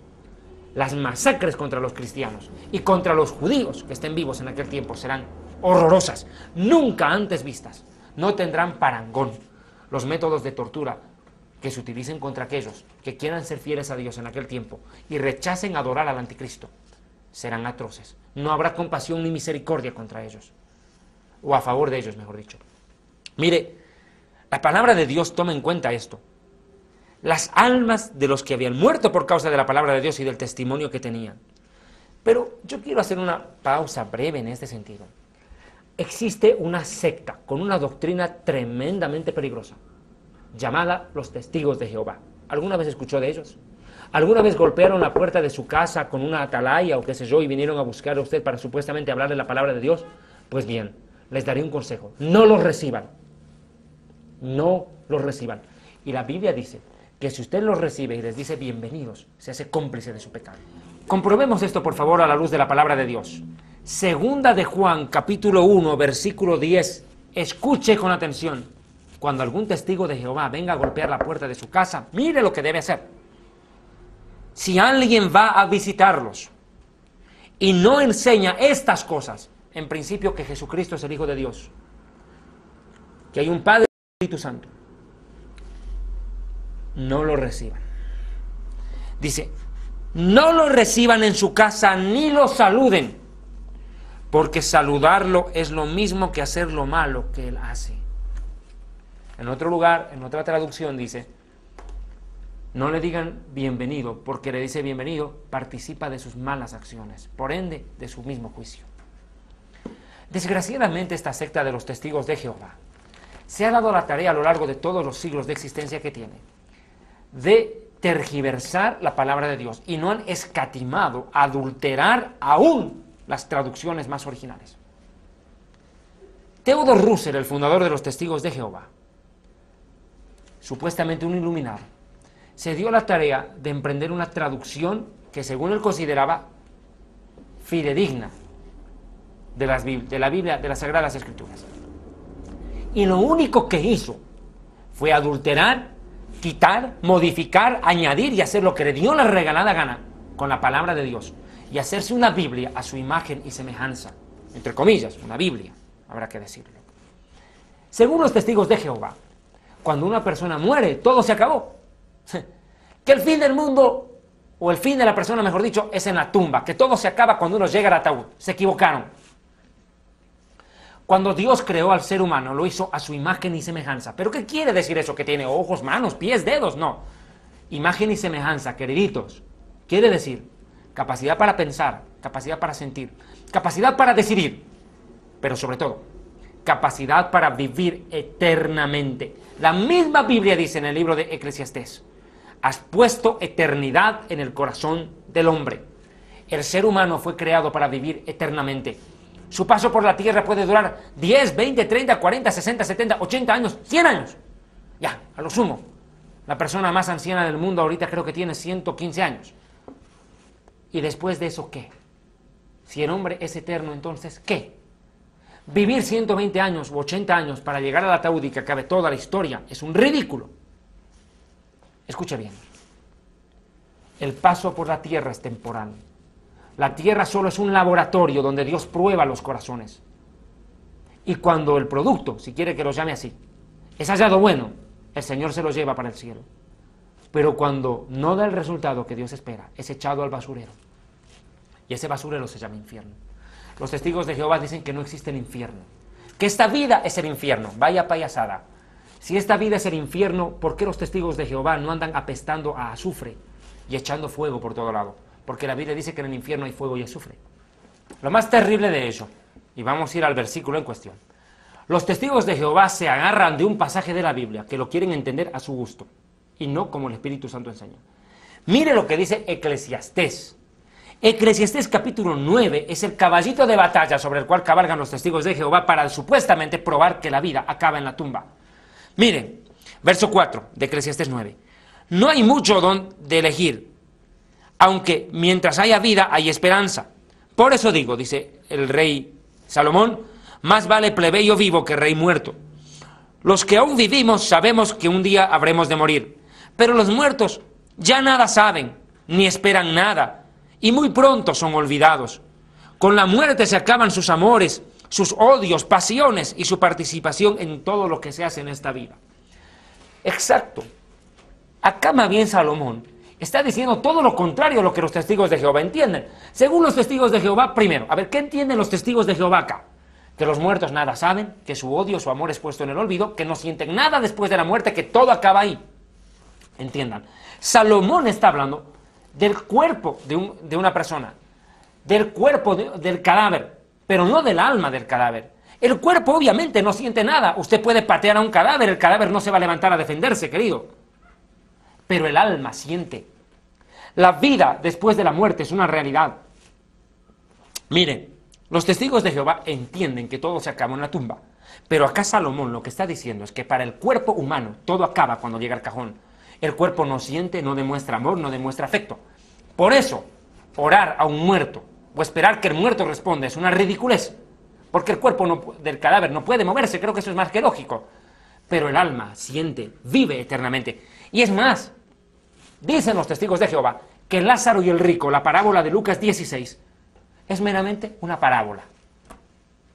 Speaker 1: Las masacres contra los cristianos y contra los judíos que estén vivos en aquel tiempo serán horrorosas, nunca antes vistas. No tendrán parangón. Los métodos de tortura que se utilicen contra aquellos que quieran ser fieles a Dios en aquel tiempo y rechacen adorar al anticristo serán atroces. No habrá compasión ni misericordia contra ellos, o a favor de ellos, mejor dicho. Mire, la palabra de Dios toma en cuenta esto. Las almas de los que habían muerto por causa de la palabra de Dios y del testimonio que tenían. Pero yo quiero hacer una pausa breve en este sentido. Existe una secta con una doctrina tremendamente peligrosa, llamada los Testigos de Jehová. ¿Alguna vez escuchó de ellos? ¿Alguna vez golpearon la puerta de su casa con una atalaya o qué sé yo y vinieron a buscar a usted para supuestamente hablarle la palabra de Dios? Pues bien, les daré un consejo. No los reciban. No los reciban. Y la Biblia dice que si usted los recibe y les dice bienvenidos, se hace cómplice de su pecado. Comprobemos esto, por favor, a la luz de la palabra de Dios. Segunda de Juan, capítulo 1, versículo 10. Escuche con atención. Cuando algún testigo de Jehová venga a golpear la puerta de su casa, mire lo que debe hacer. Si alguien va a visitarlos y no enseña estas cosas, en principio que Jesucristo es el Hijo de Dios, que hay un Padre y un Espíritu Santo, no lo reciban. Dice, no lo reciban en su casa ni lo saluden, porque saludarlo es lo mismo que hacer lo malo que él hace. En otro lugar, en otra traducción dice, no le digan bienvenido, porque le dice bienvenido, participa de sus malas acciones, por ende, de su mismo juicio. Desgraciadamente, esta secta de los Testigos de Jehová se ha dado la tarea a lo largo de todos los siglos de existencia que tiene de tergiversar la palabra de Dios y no han escatimado adulterar aún las traducciones más originales. Theodore Russell, el fundador de los Testigos de Jehová, supuestamente un iluminado, se dio la tarea de emprender una traducción que según él consideraba fidedigna de la Biblia, de las Sagradas Escrituras. Y lo único que hizo fue adulterar, quitar, modificar, añadir y hacer lo que le dio la regalada gana con la palabra de Dios y hacerse una Biblia a su imagen y semejanza, entre comillas, una Biblia, habrá que decirlo. Según los Testigos de Jehová, cuando una persona muere, todo se acabó. Que el fin del mundo, o el fin de la persona, mejor dicho, es en la tumba, que todo se acaba cuando uno llega al ataúd. Se equivocaron. Cuando Dios creó al ser humano, lo hizo a su imagen y semejanza. ¿Pero qué quiere decir eso? ¿Que tiene ojos, manos, pies, dedos? No. Imagen y semejanza, queriditos, quiere decir capacidad para pensar, capacidad para sentir, capacidad para decidir, pero sobre todo, capacidad para vivir eternamente. La misma Biblia dice en el libro de Eclesiastés, has puesto eternidad en el corazón del hombre. El ser humano fue creado para vivir eternamente. Su paso por la tierra puede durar 10, 20, 30, 40, 60, 70, 80 años, 100 años. Ya, a lo sumo. La persona más anciana del mundo ahorita creo que tiene 115 años. ¿Y después de eso qué? Si el hombre es eterno, entonces, ¿qué? Vivir 120 años u 80 años para llegar al ataúd y que acabe toda la historia es un ridículo. Escuche bien. El paso por la tierra es temporal. La tierra solo es un laboratorio donde Dios prueba los corazones. Y cuando el producto, si quiere que lo llame así, es hallado bueno, el Señor se lo lleva para el cielo. Pero cuando no da el resultado que Dios espera, es echado al basurero. Y ese basurero se llama infierno. Los Testigos de Jehová dicen que no existe el infierno, que esta vida es el infierno. Vaya payasada. Si esta vida es el infierno, ¿por qué los Testigos de Jehová no andan apestando a azufre y echando fuego por todo lado? Porque la Biblia dice que en el infierno hay fuego y azufre. Lo más terrible de ello, y vamos a ir al versículo en cuestión, los Testigos de Jehová se agarran de un pasaje de la Biblia que lo quieren entender a su gusto y no como el Espíritu Santo enseña. Mire lo que dice Eclesiastés. Eclesiastés capítulo 9 es el caballito de batalla sobre el cual cabalgan los Testigos de Jehová para supuestamente probar que la vida acaba en la tumba. Miren, verso 4 de Eclesiastés 9. No hay mucho don de elegir, aunque mientras haya vida hay esperanza. Por eso digo, dice el rey Salomón, más vale plebeyo vivo que rey muerto. Los que aún vivimos sabemos que un día habremos de morir, pero los muertos ya nada saben, ni esperan nada, y muy pronto son olvidados. Con la muerte se acaban sus amores, sus odios, pasiones y su participación en todo lo que se hace en esta vida. Exacto. Acá más bien Salomón está diciendo todo lo contrario a lo que los testigos de Jehová entienden. Según los testigos de Jehová, primero, a ver, ¿qué entienden los testigos de Jehová acá? Que los muertos nada saben, que su odio, su amor es puesto en el olvido, que no sienten nada después de la muerte, que todo acaba ahí. Entiendan. Salomón está hablando del cuerpo de una persona, del cuerpo del cadáver, pero no del alma del cadáver. El cuerpo obviamente no siente nada. Usted puede patear a un cadáver, el cadáver no se va a levantar a defenderse, querido. Pero el alma siente. La vida después de la muerte es una realidad. Miren, los testigos de Jehová entienden que todo se acaba en la tumba. Pero acá Salomón lo que está diciendo es que para el cuerpo humano todo acaba cuando llega al cajón. El cuerpo no siente, no demuestra amor, no demuestra afecto. Por eso, orar a un muerto o esperar que el muerto responda es una ridiculez. Porque el cuerpo del cadáver no puede moverse, creo que eso es más que lógico. Pero el alma siente, vive eternamente. Y es más, dicen los testigos de Jehová que Lázaro y el rico, la parábola de Lucas 16, es meramente una parábola.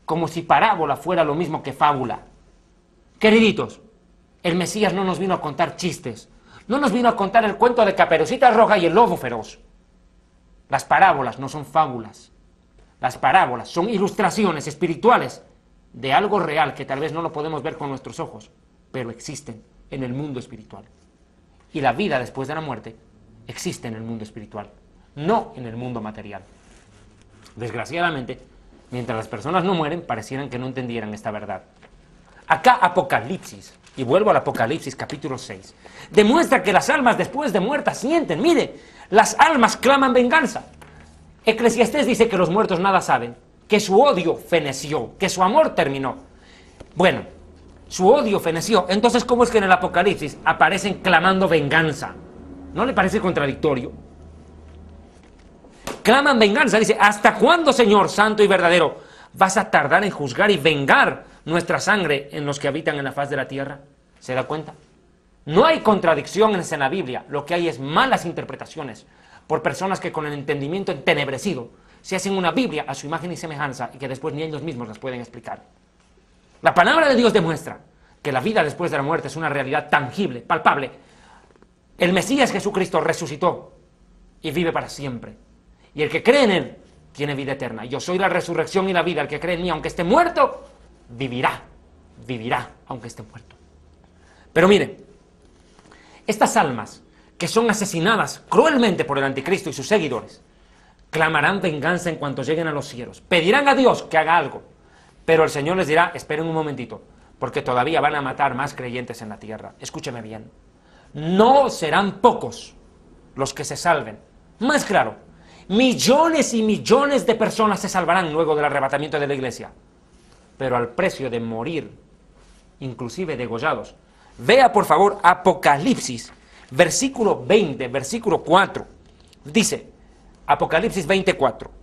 Speaker 1: Como si parábola fuera lo mismo que fábula. Queriditos, el Mesías no nos vino a contar chistes, no nos vino a contar el cuento de Caperucita Roja y el lobo feroz. Las parábolas no son fábulas. Las parábolas son ilustraciones espirituales de algo real que tal vez no lo podemos ver con nuestros ojos, pero existen en el mundo espiritual. Y la vida después de la muerte existe en el mundo espiritual, no en el mundo material. Desgraciadamente, mientras las personas no mueren, parecieran que no entendieran esta verdad. Acá Apocalipsis, y vuelvo al Apocalipsis capítulo 6, demuestra que las almas después de muertas sienten. Mire, las almas claman venganza. Eclesiastés dice que los muertos nada saben, que su odio feneció, que su amor terminó. Bueno, su odio feneció. Entonces, ¿cómo es que en el Apocalipsis aparecen clamando venganza? ¿No le parece contradictorio? Claman venganza, dice, ¿hasta cuándo, Señor santo y verdadero, vas a tardar en juzgar y vengar nuestra sangre en los que habitan en la faz de la tierra? ¿Se da cuenta? No hay contradicciones en la Biblia, lo que hay es malas interpretaciones por personas que con el entendimiento entenebrecido se hacen una Biblia a su imagen y semejanza y que después ni ellos mismos las pueden explicar. La palabra de Dios demuestra que la vida después de la muerte es una realidad tangible, palpable. El Mesías Jesucristo resucitó y vive para siempre. Y el que cree en Él tiene vida eterna. Yo soy la resurrección y la vida. El que cree en mí, aunque esté muerto, vivirá. Vivirá, aunque esté muerto. Pero miren, estas almas que son asesinadas cruelmente por el anticristo y sus seguidores, clamarán venganza en cuanto lleguen a los cielos. Pedirán a Dios que haga algo. Pero el Señor les dirá, esperen un momentito, porque todavía van a matar más creyentes en la tierra. Escúcheme bien. No serán pocos los que se salven. Más claro, millones y millones de personas se salvarán luego del arrebatamiento de la iglesia, pero al precio de morir, inclusive degollados. Vea por favor Apocalipsis, versículo 20, versículo 4. Dice, Apocalipsis 24.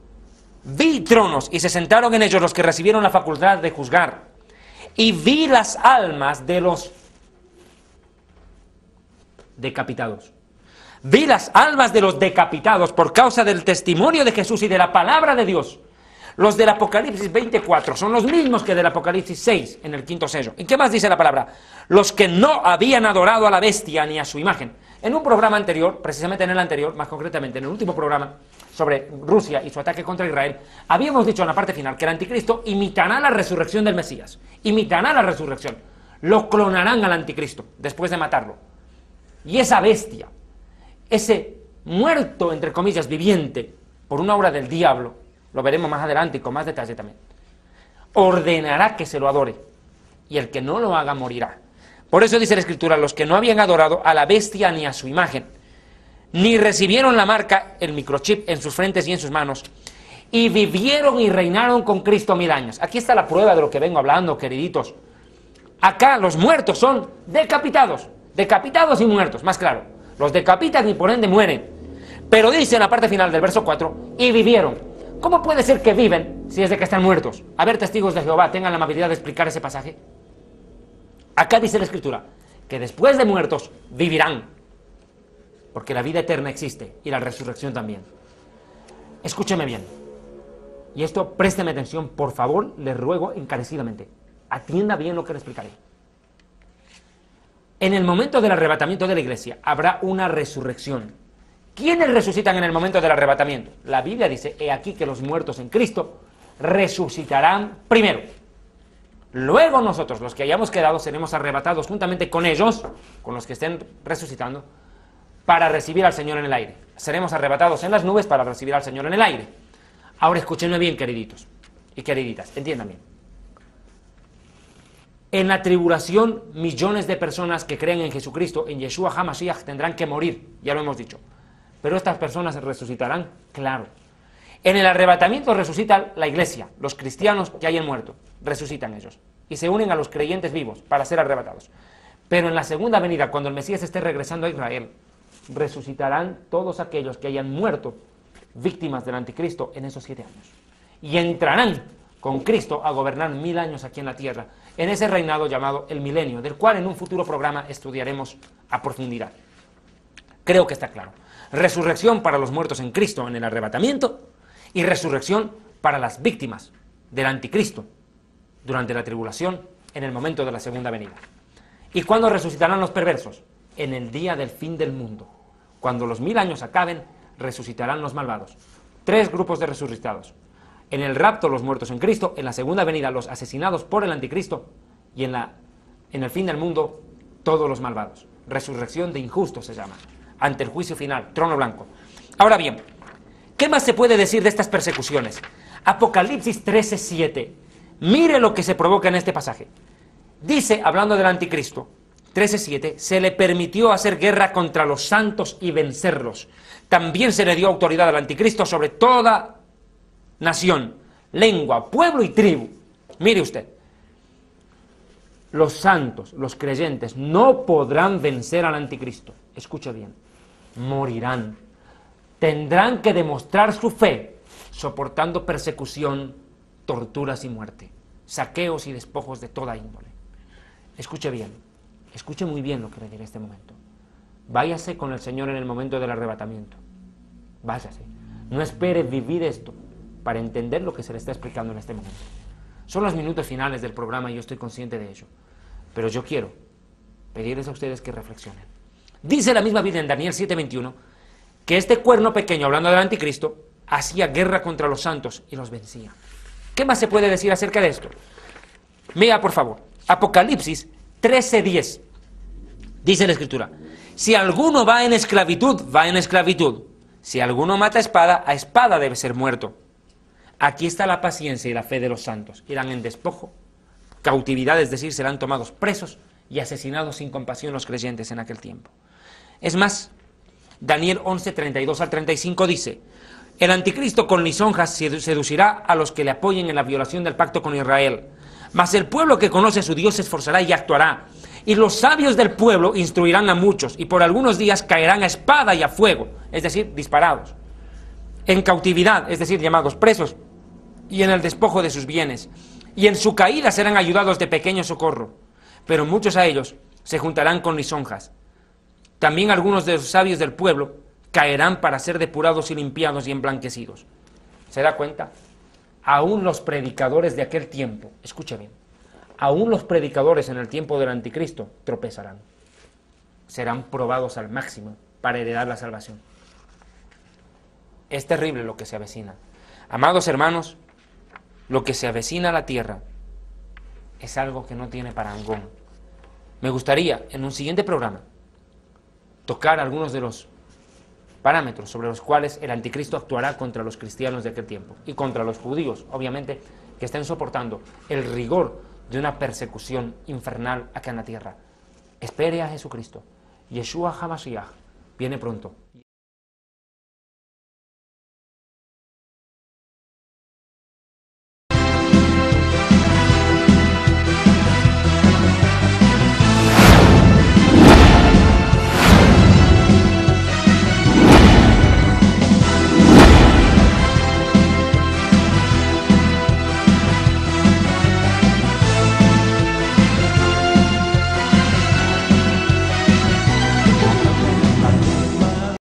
Speaker 1: Vi tronos y se sentaron en ellos los que recibieron la facultad de juzgar. Y vi las almas de los decapitados. Vi las almas de los decapitados por causa del testimonio de Jesús y de la palabra de Dios. Los del Apocalipsis 24 son los mismos que del Apocalipsis 6 en el quinto sello. ¿Y qué más dice la palabra? Los que no habían adorado a la bestia ni a su imagen. En un programa anterior, precisamente en el anterior, más concretamente en el último programa sobre Rusia y su ataque contra Israel, habíamos dicho en la parte final que el anticristo imitará la resurrección del Mesías. Imitará la resurrección. Lo clonarán al anticristo después de matarlo. Y esa bestia, ese muerto, entre comillas, viviente, por una obra del diablo, lo veremos más adelante y con más detalle también, ordenará que se lo adore, y el que no lo haga morirá. Por eso dice la Escritura, los que no habían adorado a la bestia ni a su imagen, ni recibieron la marca, el microchip en sus frentes y en sus manos, y vivieron y reinaron con Cristo 1000 años. Aquí está la prueba de lo que vengo hablando, queriditos. Acá los muertos son decapitados, decapitados y muertos, más claro. Los decapitan y por ende mueren. Pero dice en la parte final del verso 4, y vivieron. ¿Cómo puede ser que viven si es de que están muertos? A ver, testigos de Jehová, tengan la amabilidad de explicar ese pasaje. Acá dice la Escritura que después de muertos vivirán, porque la vida eterna existe y la resurrección también. Escúcheme bien, y esto présteme atención, por favor, le ruego encarecidamente. Atienda bien lo que le explicaré. En el momento del arrebatamiento de la iglesia habrá una resurrección. ¿Quiénes resucitan en el momento del arrebatamiento? La Biblia dice, he aquí que los muertos en Cristo resucitarán primero. Luego nosotros, los que hayamos quedado, seremos arrebatados juntamente con ellos, con los que estén resucitando, para recibir al Señor en el aire. Seremos arrebatados en las nubes para recibir al Señor en el aire. Ahora escúchenme bien, queriditos y queriditas, entiendan bien. En la tribulación, millones de personas que creen en Jesucristo, en Yeshua HaMashiach, tendrán que morir, ya lo hemos dicho. Pero estas personas resucitarán, claro. En el arrebatamiento resucita la iglesia, los cristianos que hayan muerto, resucitan ellos. Y se unen a los creyentes vivos para ser arrebatados. Pero en la segunda venida, cuando el Mesías esté regresando a Israel, resucitarán todos aquellos que hayan muerto víctimas del anticristo en esos 7 años. Y entrarán con Cristo a gobernar 1000 años aquí en la tierra, en ese reinado llamado el milenio, del cual en un futuro programa estudiaremos a profundidad. Creo que está claro. Resurrección para los muertos en Cristo en el arrebatamiento y resurrección para las víctimas del anticristo durante la tribulación en el momento de la segunda venida. ¿Y cuándo resucitarán los perversos? En el día del fin del mundo. Cuando los 1000 años acaben, resucitarán los malvados. 3 grupos de resucitados. En el rapto los muertos en Cristo, en la segunda venida los asesinados por el anticristo y en el fin del mundo todos los malvados. Resurrección de injustos se llama. Ante el juicio final, trono blanco. Ahora bien, ¿qué más se puede decir de estas persecuciones? Apocalipsis 13:7. Mire lo que se provoca en este pasaje. Dice, hablando del anticristo, 13:7, se le permitió hacer guerra contra los santos y vencerlos. También se le dio autoridad al anticristo sobre toda nación, lengua, pueblo y tribu. Mire usted, los santos, los creyentes, no podrán vencer al anticristo. Escuche bien, morirán. Tendrán que demostrar su fe soportando persecución, torturas y muerte, saqueos y despojos de toda índole. Escuche bien, escuche muy bien lo que le diré en este momento. Váyase con el Señor en el momento del arrebatamiento. Váyase. No espere vivir esto para entender lo que se le está explicando en este momento. Son los minutos finales del programa y yo estoy consciente de ello. Pero yo quiero pedirles a ustedes que reflexionen. Dice la misma Biblia en Daniel 7:21 que este cuerno pequeño, hablando del anticristo, hacía guerra contra los santos y los vencía. ¿Qué más se puede decir acerca de esto? Mira, por favor, Apocalipsis 13:10. Dice la Escritura, si alguno va en esclavitud, va en esclavitud. Si alguno mata a espada debe ser muerto. Aquí está la paciencia y la fe de los santos. Irán en despojo, cautividad, es decir, serán tomados presos y asesinados sin compasión los creyentes en aquel tiempo. Es más, Daniel 11:32 al 35 dice, el anticristo con lisonjas seducirá a los que le apoyen en la violación del pacto con Israel. Mas el pueblo que conoce a su Dios se esforzará y actuará. Y los sabios del pueblo instruirán a muchos, y por algunos días caerán a espada y a fuego, es decir, disparados. En cautividad, es decir, llamados presos, y en el despojo de sus bienes. Y en su caída serán ayudados de pequeño socorro. Pero muchos a ellos se juntarán con lisonjas. También algunos de los sabios del pueblo caerán para ser depurados y limpiados y emblanquecidos. ¿Se da cuenta? Aún los predicadores de aquel tiempo, escuche bien, aún los predicadores en el tiempo del anticristo tropezarán. Serán probados al máximo para heredar la salvación. Es terrible lo que se avecina. Amados hermanos, lo que se avecina a la tierra es algo que no tiene parangón. Me gustaría, en un siguiente programa, tocar algunos de los parámetros sobre los cuales el anticristo actuará contra los cristianos de aquel tiempo y contra los judíos, obviamente, que estén soportando el rigor de una persecución infernal acá en la tierra. Espere a Jesucristo. Yeshua HaMashiach viene pronto.